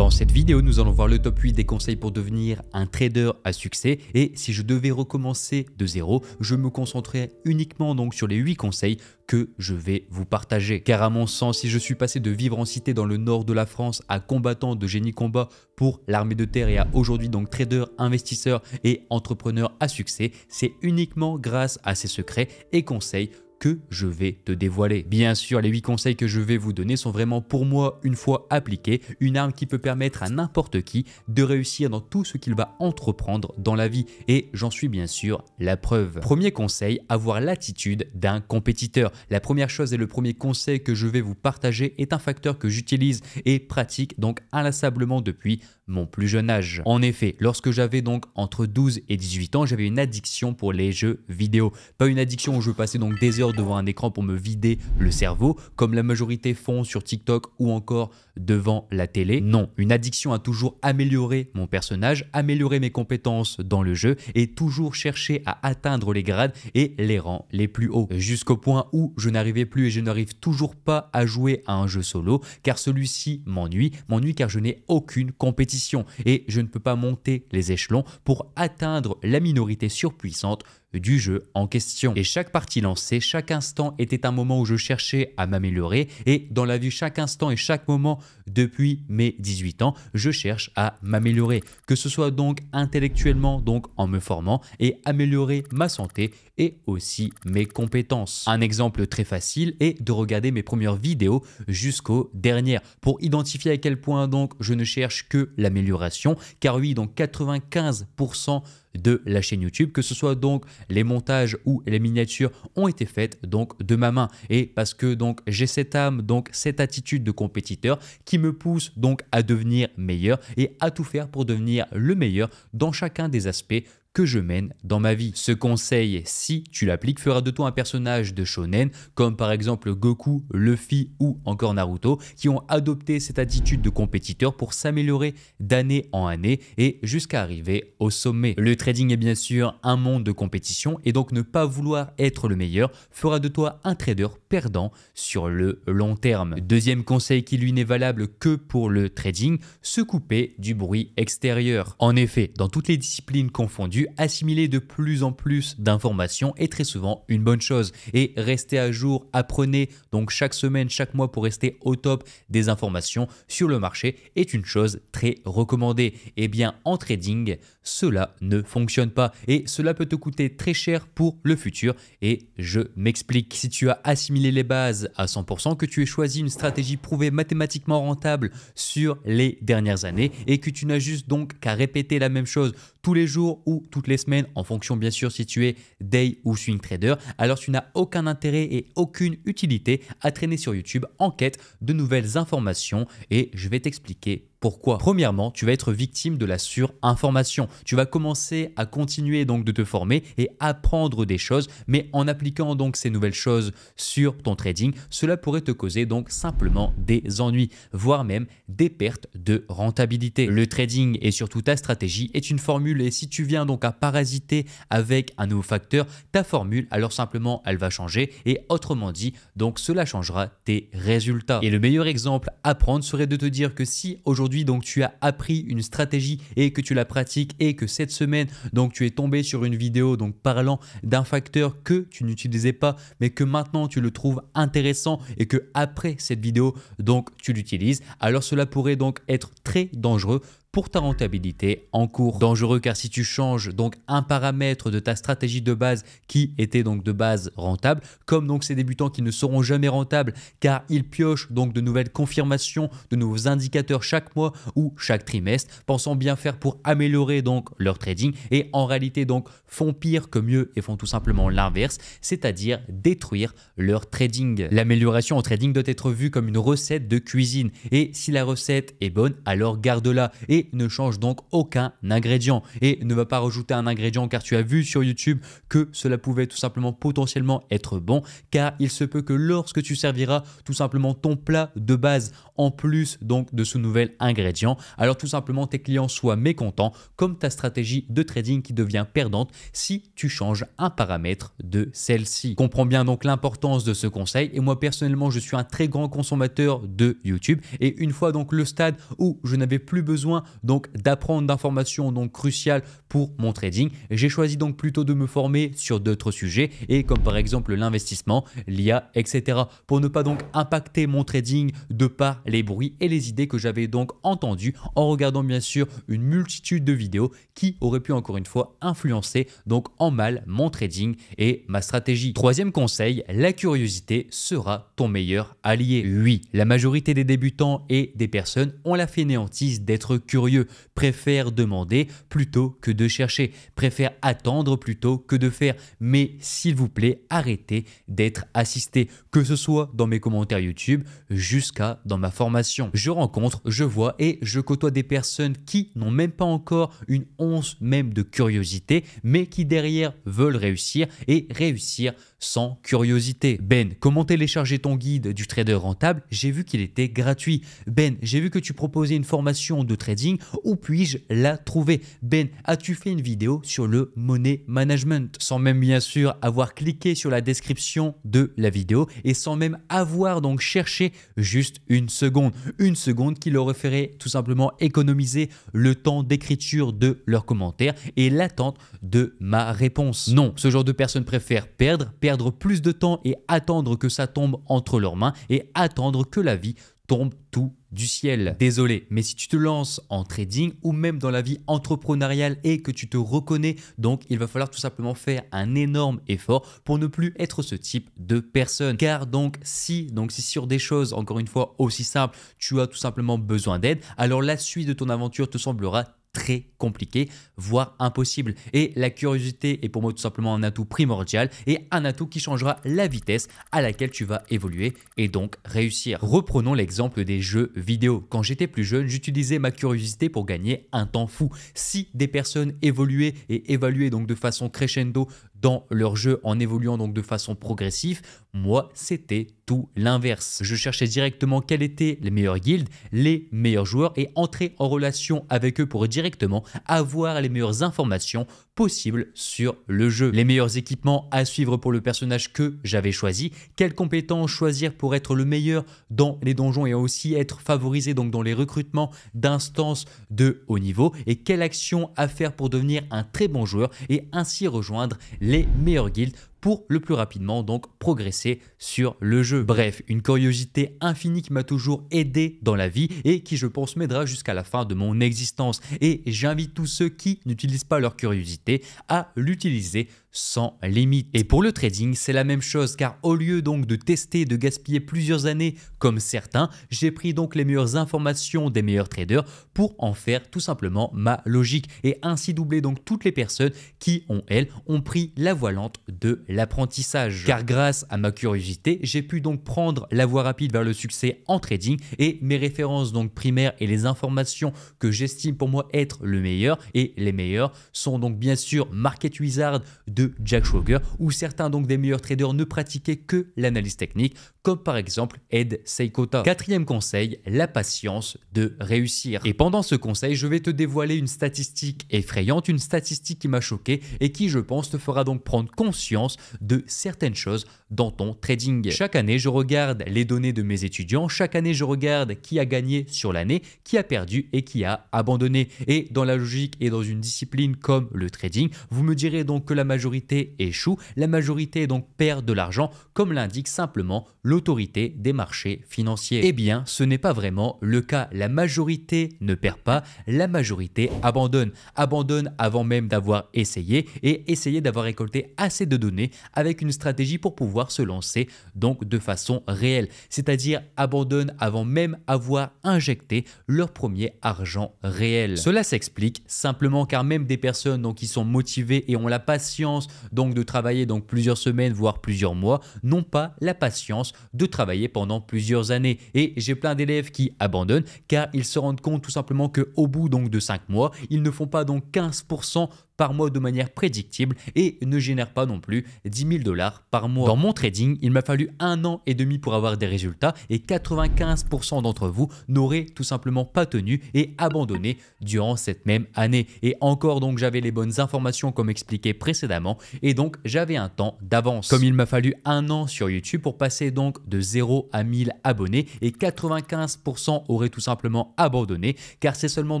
Dans cette vidéo, nous allons voir le top 8 des conseils pour devenir un trader à succès. Et si je devais recommencer de zéro, je me concentrerai uniquement donc sur les 8 conseils que je vais vous partager. Car à mon sens, si je suis passé de vivre en cité dans le nord de la France à combattant de génie combat pour l'armée de terre et à aujourd'hui donc trader, investisseur et entrepreneur à succès, c'est uniquement grâce à ces secrets et conseils que je vais te dévoiler. Bien sûr, les 8 conseils que je vais vous donner sont vraiment pour moi, une fois appliqués, une arme qui peut permettre à n'importe qui de réussir dans tout ce qu'il va entreprendre dans la vie. Et j'en suis bien sûr la preuve. Premier conseil, avoir l'attitude d'un compétiteur. La première chose et le premier conseil que je vais vous partager est un facteur que j'utilise et pratique donc inlassablement depuis mon plus jeune âge. En effet, lorsque j'avais donc entre 12 et 18 ans, j'avais une addiction pour les jeux vidéo. Pas une addiction où je passais donc des heures devant un écran pour me vider le cerveau, comme la majorité font sur TikTok ou encore devant la télé. Non, une addiction à toujours améliorer mon personnage, améliorer mes compétences dans le jeu et toujours chercher à atteindre les grades et les rangs les plus hauts. Jusqu'au point où je n'arrivais plus et je n'arrive toujours pas à jouer à un jeu solo car celui-ci m'ennuie car je n'ai aucune compétition et je ne peux pas monter les échelons pour atteindre la minorité surpuissante du jeu en question. Et chaque partie lancée, chaque instant était un moment où je cherchais à m'améliorer et dans la vie, chaque instant et chaque moment depuis mes 18 ans, je cherche à m'améliorer. Que ce soit donc intellectuellement, donc en me formant et améliorer ma santé et aussi mes compétences. Un exemple très facile est de regarder mes premières vidéos jusqu'aux dernières pour identifier à quel point donc je ne cherche que l'amélioration car oui, donc 95% de la chaîne YouTube, que ce soit donc les montages ou les miniatures ont été faites donc de ma main et parce que donc j'ai cette âme, donc cette attitude de compétiteur qui me pousse donc à devenir meilleur et à tout faire pour devenir le meilleur dans chacun des aspects que je mène dans ma vie. Ce conseil, si tu l'appliques, fera de toi un personnage de shonen comme par exemple Goku, Luffy ou encore Naruto qui ont adopté cette attitude de compétiteur pour s'améliorer d'année en année et jusqu'à arriver au sommet. Le trading est bien sûr un monde de compétition et donc ne pas vouloir être le meilleur fera de toi un trader perdant sur le long terme. Deuxième conseil qui lui n'est valable que pour le trading, se couper du bruit extérieur. En effet, dans toutes les disciplines confondues, assimiler de plus en plus d'informations est très souvent une bonne chose et rester à jour, apprenez donc chaque semaine, chaque mois pour rester au top des informations sur le marché est une chose très recommandée. Et bien en trading, cela ne fonctionne pas et cela peut te coûter très cher pour le futur et je m'explique. Si tu as assimilé les bases à 100%, que tu aies choisi une stratégie prouvée mathématiquement rentable sur les dernières années et que tu n'as juste donc qu'à répéter la même chose tous les jours ou toutes les semaines en fonction bien sûr si tu es day ou swing trader, alors tu n'as aucun intérêt et aucune utilité à traîner sur YouTube en quête de nouvelles informations et je vais t'expliquer pourquoi. Premièrement, tu vas être victime de la surinformation. Tu vas commencer à continuer donc de te former et apprendre des choses, mais en appliquant donc ces nouvelles choses sur ton trading, cela pourrait te causer donc simplement des ennuis, voire même des pertes de rentabilité. Le trading et surtout ta stratégie est une formule et si tu viens donc à parasiter avec un nouveau facteur, ta formule alors simplement elle va changer et autrement dit donc cela changera tes résultats. Et le meilleur exemple à prendre serait de te dire que si aujourd'hui donc tu as appris une stratégie et que tu la pratiques et que cette semaine donc tu es tombé sur une vidéo donc parlant d'un facteur que tu n'utilisais pas mais que maintenant tu le trouves intéressant et que après cette vidéo donc tu l'utilises, alors cela pourrait donc être très dangereux pour ta rentabilité en cours. Dangereux car si tu changes donc un paramètre de ta stratégie de base qui était donc de base rentable, comme donc ces débutants qui ne seront jamais rentables car ils piochent donc de nouvelles confirmations, de nouveaux indicateurs chaque mois ou chaque trimestre, pensant bien faire pour améliorer donc leur trading et en réalité donc font pire que mieux et font tout simplement l'inverse, c'est-à-dire détruire leur trading. L'amélioration en trading doit être vue comme une recette de cuisine et si la recette est bonne, alors garde-la et et ne change donc aucun ingrédient. Et ne va pas rajouter un ingrédient car tu as vu sur YouTube que cela pouvait tout simplement potentiellement être bon, car il se peut que lorsque tu serviras tout simplement ton plat de base en plus donc de ce nouvel ingrédient, alors tout simplement tes clients soient mécontents, comme ta stratégie de trading qui devient perdante si tu changes un paramètre de celle-ci. Comprends bien donc l'importance de ce conseil, et moi personnellement je suis un très grand consommateur de YouTube, et une fois donc le stade où je n'avais plus besoin donc d'apprendre d'informations donc cruciales pour mon trading, j'ai choisi donc plutôt de me former sur d'autres sujets, et comme par exemple l'investissement, l'IA, etc. pour ne pas donc impacter mon trading de par les bruits et les idées que j'avais donc entendues en regardant bien sûr une multitude de vidéos qui auraient pu encore une fois influencer donc en mal mon trading et ma stratégie. Troisième conseil, la curiosité sera ton meilleur allié. Oui, la majorité des débutants et des personnes ont la fainéantise d'être curieux, préfèrent demander plutôt que de chercher, préfèrent attendre plutôt que de faire. Mais s'il vous plaît, arrêtez d'être assisté, que ce soit dans mes commentaires YouTube jusqu'à dans ma formation. Je rencontre, je vois et je côtoie des personnes qui n'ont même pas encore une once même de curiosité, mais qui derrière veulent réussir et réussir sans curiosité. Ben, comment télécharger ton guide du trader rentable? J'ai vu qu'il était gratuit. Ben, j'ai vu que tu proposais une formation de trading. Où puis-je la trouver? Ben, as-tu fait une vidéo sur le money management? Sans même bien sûr avoir cliqué sur la description de la vidéo et sans même avoir donc cherché juste une seconde qui leur ferait tout simplement économiser le temps d'écriture de leurs commentaires et l'attente de ma réponse. Non, ce genre de personnes préfèrent perdre plus de temps et attendre que ça tombe entre leurs mains et attendre que la vie tombe tout du ciel. Désolé, mais si tu te lances en trading ou même dans la vie entrepreneuriale et que tu te reconnais, donc il va falloir tout simplement faire un énorme effort pour ne plus être ce type de personne. Car donc si sur des choses encore une fois aussi simples, tu as tout simplement besoin d'aide, alors la suite de ton aventure te semblera très compliqué, voire impossible. Et la curiosité est pour moi tout simplement un atout primordial et un atout qui changera la vitesse à laquelle tu vas évoluer et donc réussir. Reprenons l'exemple des jeux vidéo. Quand j'étais plus jeune, j'utilisais ma curiosité pour gagner un temps fou. Si des personnes évoluaient et évaluaient donc de façon crescendo dans leur jeu en évoluant donc de façon progressive, moi c'était tout l'inverse. Je cherchais directement quels étaient les meilleurs guilds, les meilleurs joueurs et entrer en relation avec eux pour directement avoir les meilleures informations possibles sur le jeu. Les meilleurs équipements à suivre pour le personnage que j'avais choisi, quelles compétences choisir pour être le meilleur dans les donjons et aussi être favorisé donc dans les recrutements d'instances de haut niveau et quelle action à faire pour devenir un très bon joueur et ainsi rejoindre les meilleurs guilds pour le plus rapidement donc progresser sur le jeu. Bref, une curiosité infinie qui m'a toujours aidé dans la vie et qui je pense m'aidera jusqu'à la fin de mon existence. Et j'invite tous ceux qui n'utilisent pas leur curiosité à l'utiliser sans limite. Et pour le trading, c'est la même chose car au lieu donc de tester, de gaspiller plusieurs années comme certains, j'ai pris donc les meilleures informations des meilleurs traders pour en faire tout simplement ma logique et ainsi doubler donc toutes les personnes qui ont pris la voie lente de l'apprentissage. Car grâce à ma curiosité, j'ai pu donc prendre la voie rapide vers le succès en trading et mes références donc primaires et les informations que j'estime pour moi être le meilleur et les meilleurs sont donc bien sûr Market Wizard de Jack Schwager où certains donc des meilleurs traders ne pratiquaient que l'analyse technique comme par exemple Ed Seykota. Quatrième conseil, la patience de réussir. Et pendant ce conseil, je vais te dévoiler une statistique effrayante, une statistique qui m'a choqué et qui je pense te fera donc prendre conscience de certaines choses dans ton trading. Chaque année, je regarde les données de mes étudiants, chaque année je regarde qui a gagné sur l'année, qui a perdu et qui a abandonné. Et dans la logique et dans une discipline comme le trading, vous me direz donc que la majorité échoue, la majorité donc perd de l'argent comme l'indique simplement l'autorité des marchés financiers. Eh bien, ce n'est pas vraiment le cas. La majorité ne perd pas, la majorité abandonne. Abandonne avant même d'avoir essayé et essayer d'avoir récolté assez de données avec une stratégie pour pouvoir se lancer donc de façon réelle. C'est-à-dire abandonne avant même avoir injecté leur premier argent réel. Cela s'explique simplement car même des personnes donc, qui sont motivées et ont la patience donc de travailler donc plusieurs semaines voire plusieurs mois n'ont pas la patience de travailler pendant plusieurs années. Et j'ai plein d'élèves qui abandonnent car ils se rendent compte tout simplement qu'au bout donc de 5 mois, ils ne font pas donc 15% par mois de manière prédictible et ne génèrent pas non plus 10 000 $ par mois. Dans mon trading, il m'a fallu 1 an et demi pour avoir des résultats et 95% d'entre vous n'auraient tout simplement pas tenu et abandonné durant cette même année. Et encore donc j'avais les bonnes informations comme expliqué précédemment et donc j'avais un temps d'avance. Comme il m'a fallu 1 an sur YouTube pour passer donc de 0 à 1000 abonnés et 95% auraient tout simplement abandonné car c'est seulement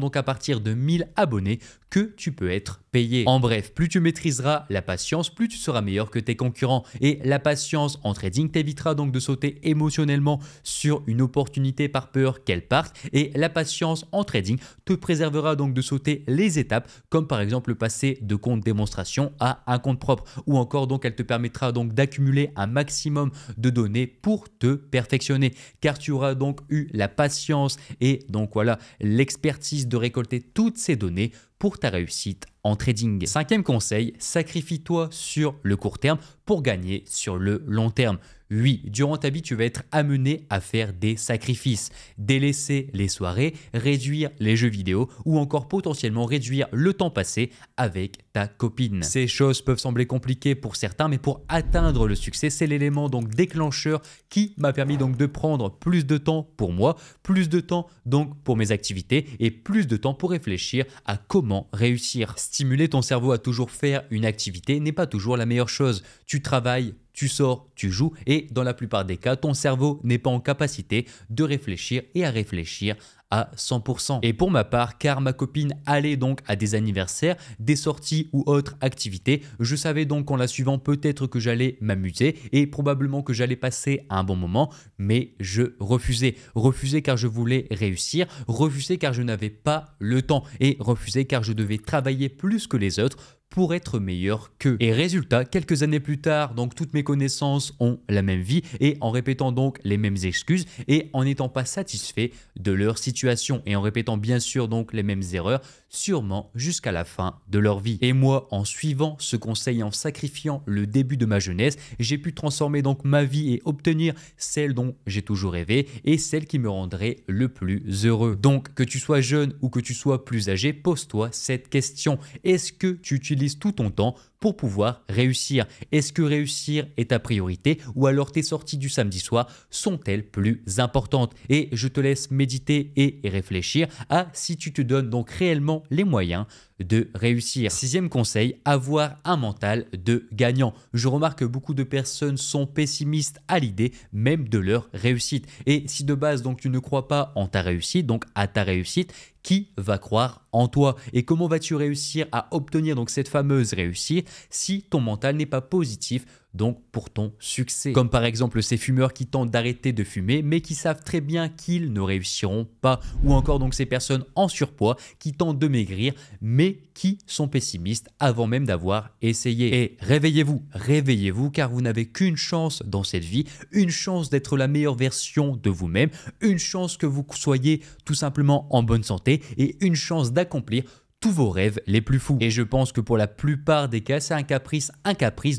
donc à partir de 1000 abonnés que tu peux être payé. En bref, plus tu maîtriseras la patience, plus tu seras meilleur que tes concurrents. Et la patience en trading t'évitera donc de sauter émotionnellement sur une opportunité par peur qu'elle parte. Et la patience en trading te préservera donc de sauter les étapes, comme par exemple passer de compte démonstration à un compte propre. Ou encore donc elle te permettra donc d'accumuler un maximum de données pour te perfectionner. Car tu auras donc eu la patience et donc voilà l'expertise de récolter toutes ces données pour ta réussite en trading. 5e conseil, sacrifie-toi sur le court terme pour gagner sur le long terme. Oui, durant ta vie, tu vas être amené à faire des sacrifices, délaisser les soirées, réduire les jeux vidéo ou encore potentiellement réduire le temps passé avec ta copine. Ces choses peuvent sembler compliquées pour certains, mais pour atteindre le succès, c'est l'élément donc déclencheur qui m'a permis donc de prendre plus de temps pour moi, plus de temps donc pour mes activités et plus de temps pour réfléchir à comment réussir. Stimuler ton cerveau à toujours faire une activité n'est pas toujours la meilleure chose. Tu travailles, tu sors, tu joues et dans la plupart des cas, ton cerveau n'est pas en capacité de réfléchir et à réfléchir à 100%. Et pour ma part, car ma copine allait donc à des anniversaires, des sorties ou autres activités, je savais donc en la suivant peut-être que j'allais m'amuser et probablement que j'allais passer un bon moment, mais je refusais. Refusais car je voulais réussir, refusais car je n'avais pas le temps et refusais car je devais travailler plus que les autres pour être meilleur qu'eux. Et résultat, quelques années plus tard, donc toutes mes connaissances ont la même vie et en répétant donc les mêmes excuses et en n'étant pas satisfait de leur situation et en répétant bien sûr donc les mêmes erreurs, sûrement jusqu'à la fin de leur vie. Et moi, en suivant ce conseil, en sacrifiant le début de ma jeunesse, j'ai pu transformer donc ma vie et obtenir celle dont j'ai toujours rêvé et celle qui me rendrait le plus heureux. Donc, que tu sois jeune ou que tu sois plus âgé, pose-toi cette question. Est-ce que tu utilises tout ton temps pour pouvoir réussir? Est-ce que réussir est ta priorité ou alors tes sorties du samedi soir sont-elles plus importantes? Et je te laisse méditer et réfléchir à si tu te donnes donc réellement les moyens de réussir. 6e conseil, avoir un mental de gagnant. Je remarque que beaucoup de personnes sont pessimistes à l'idée même de leur réussite. Et si de base donc tu ne crois pas en ta réussite, donc à ta réussite, qui va croire en toi? Et comment vas-tu réussir à obtenir donc cette fameuse réussite si ton mental n'est pas positif donc pour ton succès? Comme par exemple ces fumeurs qui tentent d'arrêter de fumer mais qui savent très bien qu'ils ne réussiront pas, ou encore donc ces personnes en surpoids qui tentent de maigrir mais qui sont pessimistes avant même d'avoir essayé. Et réveillez-vous, réveillez-vous car vous n'avez qu'une chance dans cette vie, une chance d'être la meilleure version de vous-même, une chance que vous soyez tout simplement en bonne santé et une chance d'accomplir tous vos rêves les plus fous. Et je pense que pour la plupart des cas, c'est un caprice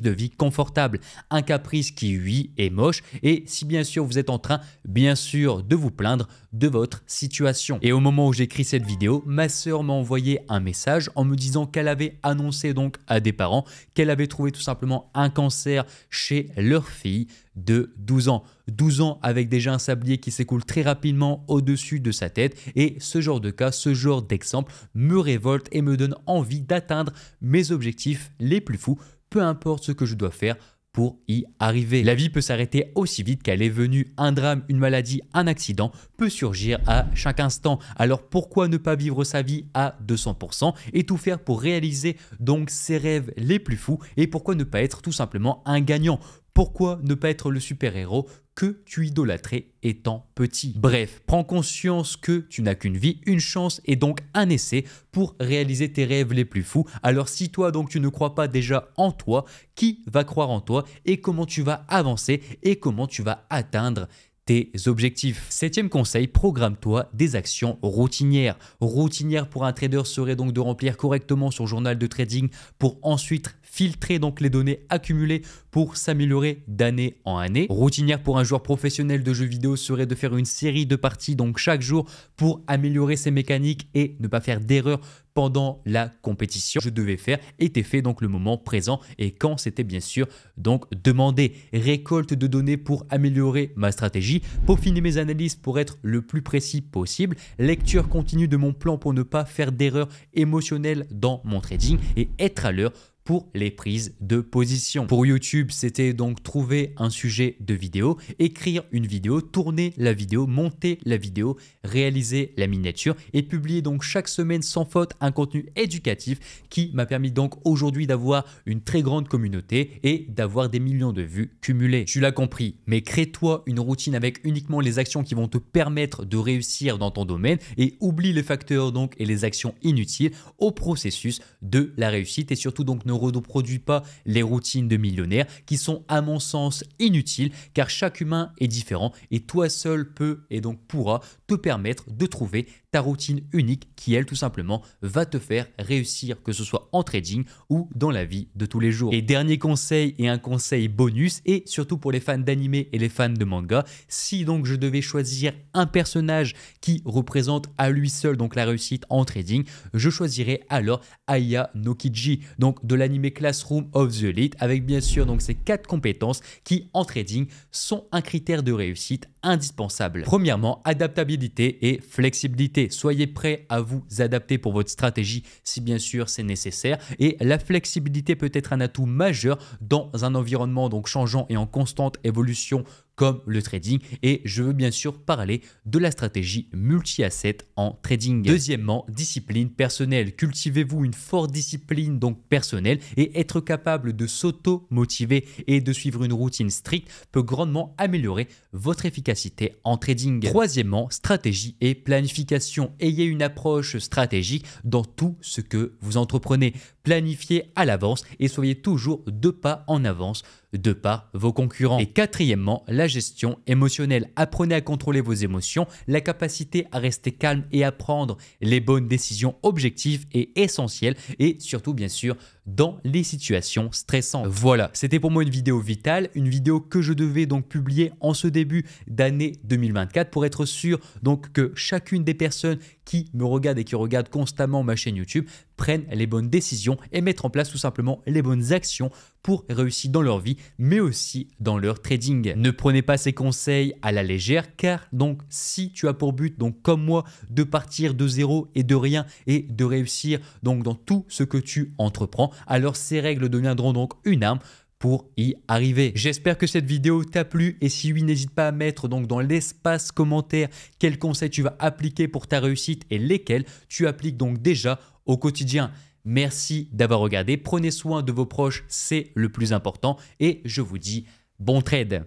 de vie confortable. Un caprice qui, oui, est moche. Et si bien sûr vous êtes en train, bien sûr, de vous plaindre de votre situation. Et au moment où j'écris cette vidéo, ma sœur m'a envoyé un message en me disant qu'elle avait annoncé donc à des parents qu'elle avait trouvé tout simplement un cancer chez leur fille de 12 ans. 12 ans avec déjà un sablier qui s'écoule très rapidement au-dessus de sa tête. Et ce genre de cas, ce genre d'exemple me révolte et me donne envie d'atteindre mes objectifs les plus fous, peu importe ce que je dois faire pour y arriver. La vie peut s'arrêter aussi vite qu'elle est venue. Un drame, une maladie, un accident peut surgir à chaque instant. Alors pourquoi ne pas vivre sa vie à 200% et tout faire pour réaliser donc ses rêves les plus fous? Et pourquoi ne pas être tout simplement un gagnant? Pourquoi ne pas être le super-héros que tu idolâtrais étant petit? Bref, prends conscience que tu n'as qu'une vie, une chance et donc un essai pour réaliser tes rêves les plus fous. Alors si toi donc tu ne crois pas déjà en toi, qui va croire en toi et comment tu vas avancer et comment tu vas atteindre tes objectifs? 7e conseil, programme-toi des actions routinières. Routinière pour un trader serait donc de remplir correctement son journal de trading pour ensuite filtrer donc les données accumulées pour s'améliorer d'année en année. Routinière pour un joueur professionnel de jeux vidéo serait de faire une série de parties donc chaque jour pour améliorer ses mécaniques et ne pas faire d'erreurs pendant la compétition. Je devais faire était fait donc le moment présent et quand c'était bien sûr donc demandé. Récolte de données pour améliorer ma stratégie, peaufiner mes analyses pour être le plus précis possible, lecture continue de mon plan pour ne pas faire d'erreurs émotionnelles dans mon trading et être à l'heure pour les prises de position. Pour YouTube, c'était donc trouver un sujet de vidéo, écrire une vidéo, tourner la vidéo, monter la vidéo, réaliser la miniature et publier donc chaque semaine sans faute un contenu éducatif qui m'a permis donc aujourd'hui d'avoir une très grande communauté et d'avoir des millions de vues cumulées. Tu l'as compris, mais crée-toi une routine avec uniquement les actions qui vont te permettre de réussir dans ton domaine et oublie les facteurs donc et les actions inutiles au processus de la réussite et surtout donc ne reproduis pas les routines de millionnaires qui sont à mon sens inutiles car chaque humain est différent et toi seul peux et donc pourra te permettre de trouver ta routine unique qui elle tout simplement va te faire réussir que ce soit en trading ou dans la vie de tous les jours. Et dernier conseil et un conseil bonus et surtout pour les fans d'anime et les fans de manga, si donc je devais choisir un personnage qui représente à lui seul donc la réussite en trading, je choisirais alors Aya Nokiji donc de l'anime Classroom of the Elite avec bien sûr donc ces 4 compétences qui en trading sont un critère de réussite indispensable. Premièrement, adaptabilité et flexibilité. Soyez prêt à vous adapter pour votre stratégie si bien sûr c'est nécessaire et la flexibilité peut être un atout majeur dans un environnement donc changeant et en constante évolution comme le trading et je veux bien sûr parler de la stratégie multi-asset en trading. Deuxièmement, discipline personnelle. Cultivez-vous une forte discipline donc personnelle et être capable de s'auto-motiver et de suivre une routine stricte peut grandement améliorer votre efficacité en trading. Troisièmement, stratégie et planification. Ayez une approche stratégique dans tout ce que vous entreprenez. Planifiez à l'avance et soyez toujours 2 pas en avance de par vos concurrents. Et quatrièmement, la gestion émotionnelle. Apprenez à contrôler vos émotions. La capacité à rester calme et à prendre les bonnes décisions objectives est essentielle et surtout bien sûr dans les situations stressantes. Voilà, c'était pour moi une vidéo vitale, une vidéo que je devais donc publier en ce début d'année 2024 pour être sûr donc que chacune des personnes qui me regardent et qui regardent constamment ma chaîne YouTube prennent les bonnes décisions et mettre en place tout simplement les bonnes actions pour réussir dans leur vie mais aussi dans leur trading. Ne prenez pas ces conseils à la légère car donc si tu as pour but donc comme moi de partir de zéro et de rien et de réussir donc dans tout ce que tu entreprends, alors ces règles deviendront donc une arme pour y arriver. J'espère que cette vidéo t'a plu et si oui, n'hésite pas à mettre donc dans l'espace commentaire quels conseils tu vas appliquer pour ta réussite et lesquels tu appliques donc déjà au quotidien. Merci d'avoir regardé, prenez soin de vos proches, c'est le plus important et je vous dis bon trade.